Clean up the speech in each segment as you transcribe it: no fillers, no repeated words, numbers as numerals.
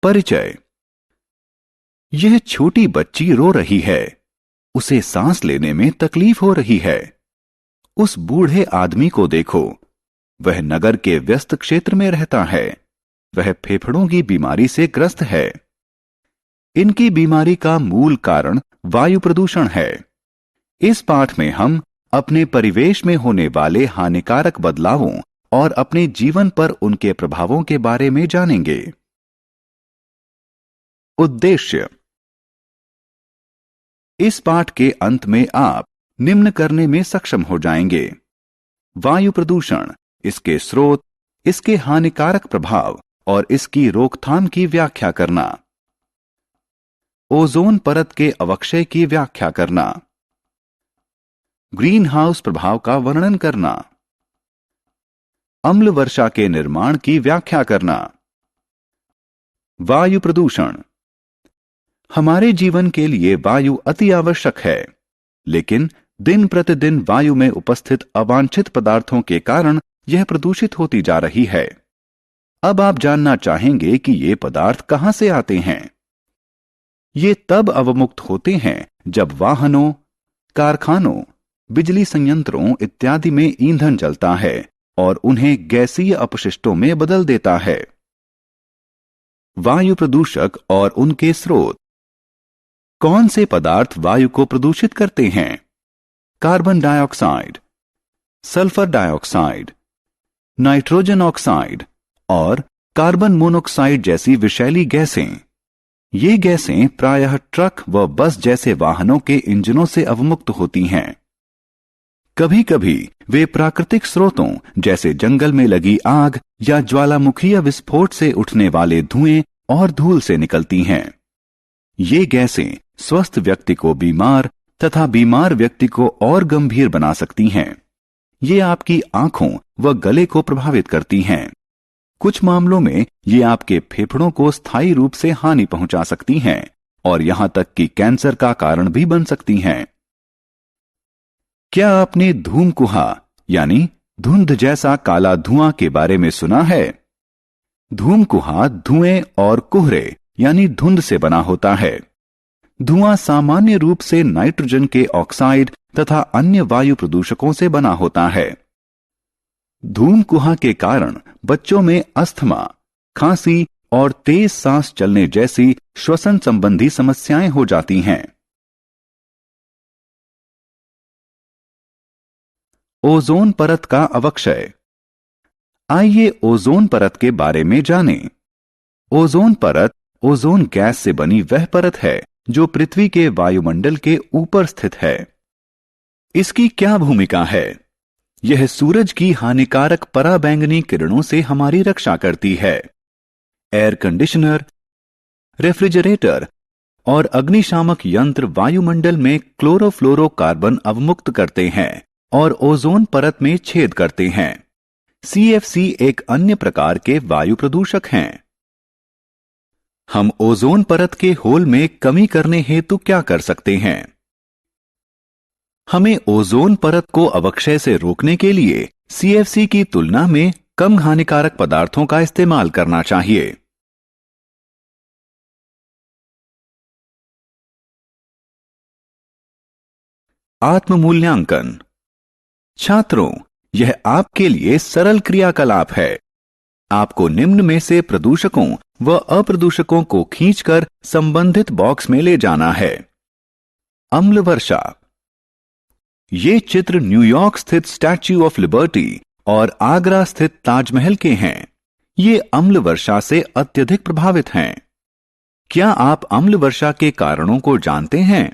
परिचय। यह छोटी बच्ची रो रही है। उसे सांस लेने में तकलीफ हो रही है। उस बूढ़े आदमी को देखो। वह नगर के व्यस्त क्षेत्र में रहता है। वह फेफड़ों की बीमारी से ग्रस्त है। इनकी बीमारी का मूल कारण वायु प्रदूषण है। इस पाठ में हम अपने परिवेश में होने वाले हानिकारक बदलावों और अपने जीवन पर उनके प्रभावों के बारे में जानेंगे। उद्देश्य। इस पाठ के अंत में आप निम्न करने में सक्षम हो जाएंगे: वायु प्रदूषण, इसके स्रोत, इसके हानिकारक प्रभाव और इसकी रोकथाम की व्याख्या करना। ओजोन परत के अवक्षय की व्याख्या करना। ग्रीन हाउस प्रभाव का वर्णन करना। अम्ल वर्षा के निर्माण की व्याख्या करना। वायु प्रदूषण। हमारे जीवन के लिए वायु अति आवश्यक है, लेकिन दिन प्रतिदिन वायु में उपस्थित अवांछित पदार्थों के कारण यह प्रदूषित होती जा रही है। अब आप जानना चाहेंगे कि ये पदार्थ कहां से आते हैं। ये तब अवमुक्त होते हैं जब वाहनों, कारखानों, बिजली संयंत्रों इत्यादि में ईंधन जलता है और उन्हें गैसीय अपशिष्टों में बदल देता है। वायु प्रदूषक और उनके स्रोत। कौन से पदार्थ वायु को प्रदूषित करते हैं? Carbon dioxide, sulphur dioxide, nitrogen oxide और कार्बन मोनोऑक्साइड जैसी विषैली गैसें। ये गैसें प्रायः ट्रक व बस जैसे वाहनों के इंजनों से अवमुक्त होती हैं। कभी कभी वे प्राकृतिक स्रोतों जैसे जंगल में लगी आग या ज्वालामुखीय विस्फोट से उठने वाले धुएं और धूल से निकलती हैं। ये गैसें स्वस्थ व्यक्ति को बीमार तथा बीमार व्यक्ति को और गंभीर बना सकती हैं। ये आपकी आंखों व गले को प्रभावित करती हैं। कुछ मामलों में ये आपके फेफड़ों को स्थायी रूप से हानि पहुंचा सकती हैं और यहां तक कि कैंसर का कारण भी बन सकती हैं। क्या आपने धूमकुहा यानी धुंध जैसा काला धुआं के बारे में सुना है? धूमकुहा धुएं और कुहरे यानी धुंध से बना होता है। धुआं सामान्य रूप से नाइट्रोजन के ऑक्साइड तथा अन्य वायु प्रदूषकों से बना होता है। धूमकुहा के कारण बच्चों में अस्थमा, खांसी और तेज सांस चलने जैसी श्वसन संबंधी समस्याएं हो जाती हैं। ओजोन परत का अवक्षय। आइए ओजोन परत के बारे में जानें। ओजोन परत ओजोन गैस से बनी वह परत है जो पृथ्वी के वायुमंडल के ऊपर स्थित है। इसकी क्या भूमिका है? यह सूरज की हानिकारक पराबैंगनी किरणों से हमारी रक्षा करती है। एयर कंडीशनर, रेफ्रिजरेटर और अग्निशामक यंत्र वायुमंडल में क्लोरोफ्लोरोकार्बन अवमुक्त करते हैं और ओजोन परत में छेद करते हैं। CFC एक अन्य प्रकार के वायु प्रदूषक हैं। हम ओजोन परत के होल में कमी करने हेतु क्या कर सकते हैं? हमें ओजोन परत को अवक्षय से रोकने के लिए CFC की तुलना में कम हानिकारक पदार्थों का इस्तेमाल करना चाहिए। आत्म मूल्यांकन। छात्रों, यह आपके लिए सरल क्रियाकलाप है। आपको निम्न में से प्रदूषकों व अप्रदूषकों को खींचकर संबंधित बॉक्स में ले जाना है। अम्ल वर्षा। ये चित्र न्यूयॉर्क स्थित स्टैच्यू ऑफ लिबर्टी और आगरा स्थित ताजमहल के हैं। ये अम्ल वर्षा से अत्यधिक प्रभावित हैं। क्या आप अम्ल वर्षा के कारणों को जानते हैं?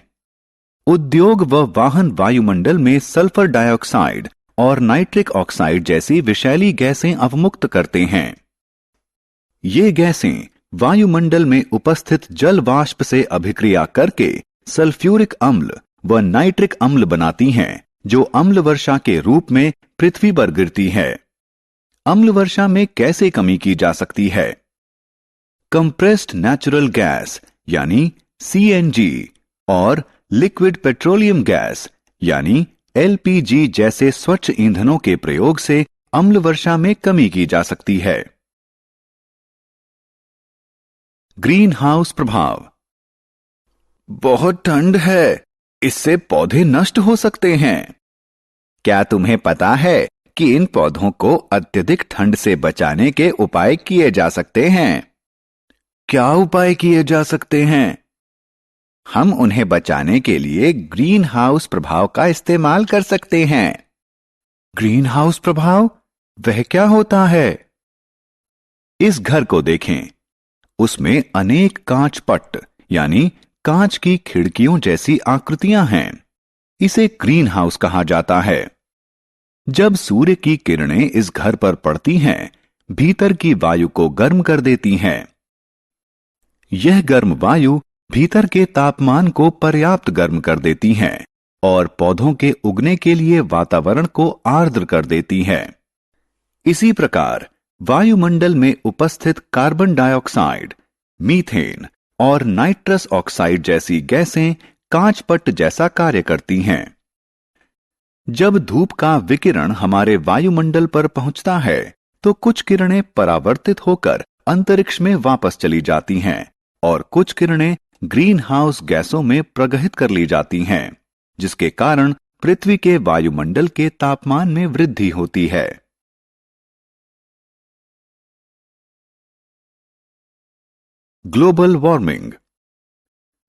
उद्योग व वाहन वायुमंडल में सल्फर डाइऑक्साइड और नाइट्रिक ऑक्साइड जैसी विषैली गैसें अवमुक्त करते हैं। ये गैसें वायुमंडल में उपस्थित जल वाष्प से अभिक्रिया करके सल्फ्यूरिक अम्ल व नाइट्रिक अम्ल बनाती हैं, जो अम्ल वर्षा के रूप में पृथ्वी पर गिरती है। अम्ल वर्षा में कैसे कमी की जा सकती है? कंप्रेस्ड नेचुरल गैस यानी CNG और लिक्विड पेट्रोलियम गैस यानी LPG जैसे स्वच्छ ईंधनों के प्रयोग से अम्ल वर्षा में कमी की जा सकती है। ग्रीन हाउस प्रभाव। बहुत ठंड है, इससे पौधे नष्ट हो सकते हैं। क्या तुम्हें पता है कि इन पौधों को अत्यधिक ठंड से बचाने के उपाय किए जा सकते हैं? क्या उपाय किए जा सकते हैं? हम उन्हें बचाने के लिए ग्रीन हाउस प्रभाव का इस्तेमाल कर सकते हैं। ग्रीन हाउस प्रभाव, वह क्या होता है? इस घर को देखें, उसमें अनेक कांच पट्ट यानी कांच की खिड़कियों जैसी आकृतियां हैं। इसे ग्रीन हाउस कहा जाता है। जब सूर्य की किरणें इस घर पर पड़ती हैं, भीतर की वायु को गर्म कर देती हैं। यह गर्म वायु भीतर के तापमान को पर्याप्त गर्म कर देती हैं और पौधों के उगने के लिए वातावरण को आर्द्र कर देती हैं। इसी प्रकार वायुमंडल में उपस्थित कार्बन डाइऑक्साइड, मीथेन और नाइट्रस ऑक्साइड जैसी गैसें कांचपट्ट जैसा कार्य करती हैं। जब धूप का विकिरण हमारे वायुमंडल पर पहुंचता है, तो कुछ किरणें परावर्तित होकर अंतरिक्ष में वापस चली जाती हैं और कुछ किरणें ग्रीन हाउस गैसों में प्रगहित कर ली जाती हैं, जिसके कारण पृथ्वी के वायुमंडल के तापमान में वृद्धि होती है। Global warming.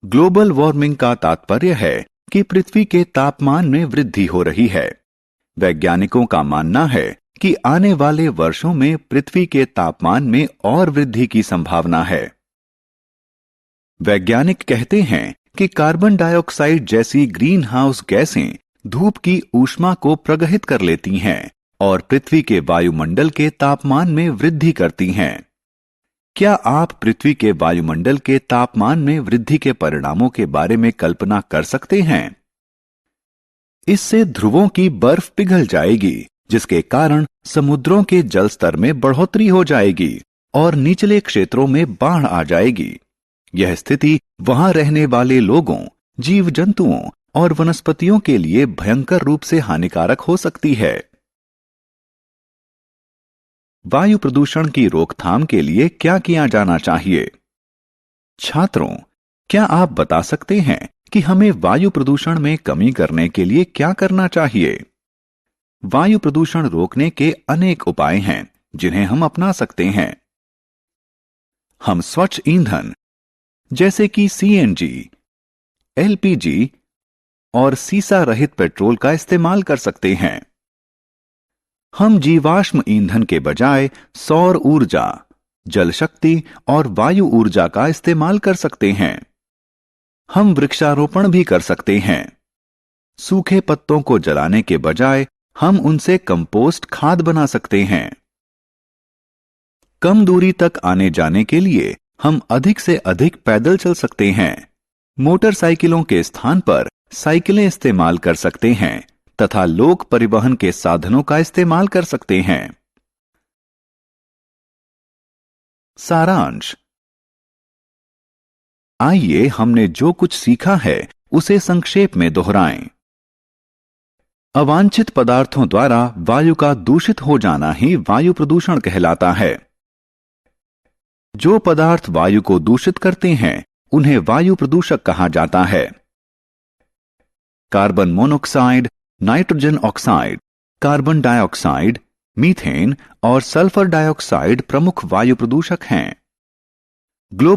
ग्लोबल वार्मिंग का तात्पर्य है कि पृथ्वी के तापमान में वृद्धि हो रही है। वैज्ञानिकों का मानना है कि आने वाले वर्षों में पृथ्वी के तापमान में और वृद्धि की संभावना है। वैज्ञानिक कहते हैं कि कार्बन डाइऑक्साइड जैसी ग्रीन हाउस गैसें धूप की ऊष्मा को प्रगहित कर लेती हैं और पृथ्वी के वायुमंडल के तापमान में वृद्धि करती हैं। क्या आप पृथ्वी के वायुमंडल के तापमान में वृद्धि के परिणामों के बारे में कल्पना कर सकते हैं? इससे ध्रुवों की बर्फ पिघल जाएगी, जिसके कारण समुद्रों के जल स्तर में बढ़ोतरी हो जाएगी और निचले क्षेत्रों में बाढ़ आ जाएगी। यह स्थिति वहां रहने वाले लोगों, जीव जंतुओं और वनस्पतियों के लिए भयंकर रूप से हानिकारक हो सकती है। वायु प्रदूषण की रोकथाम के लिए क्या किया जाना चाहिए? छात्रों, क्या आप बता सकते हैं कि हमें वायु प्रदूषण में कमी करने के लिए क्या करना चाहिए? वायु प्रदूषण रोकने के अनेक उपाय हैं जिन्हें हम अपना सकते हैं। हम स्वच्छ ईंधन जैसे कि सीएनजी, एलपीजी और सीसा रहित पेट्रोल का इस्तेमाल कर सकते हैं। हम जीवाश्म ईंधन के बजाय सौर ऊर्जा, जल शक्ति और वायु ऊर्जा का इस्तेमाल कर सकते हैं। हम वृक्षारोपण भी कर सकते हैं। सूखे पत्तों को जलाने के बजाय हम उनसे कंपोस्ट खाद बना सकते हैं। कम दूरी तक आने जाने के लिए हम अधिक से अधिक पैदल चल सकते हैं। मोटरसाइकिलों के स्थान पर साइकिलें इस्तेमाल कर सकते हैं तथा लोक परिवहन के साधनों का इस्तेमाल कर सकते हैं। सारांश। आइए हमने जो कुछ सीखा है उसे संक्षेप में दोहराएं। अवांछित पदार्थों द्वारा वायु का दूषित हो जाना ही वायु प्रदूषण कहलाता है। जो पदार्थ वायु को दूषित करते हैं उन्हें वायु प्रदूषक कहा जाता है। Carbon monoxide, nitrogen oxide, carbon dioxide, methane और सल्फर डाइऑक्साइड प्रमुख वायु प्रदूषक हैं। ग्लोबल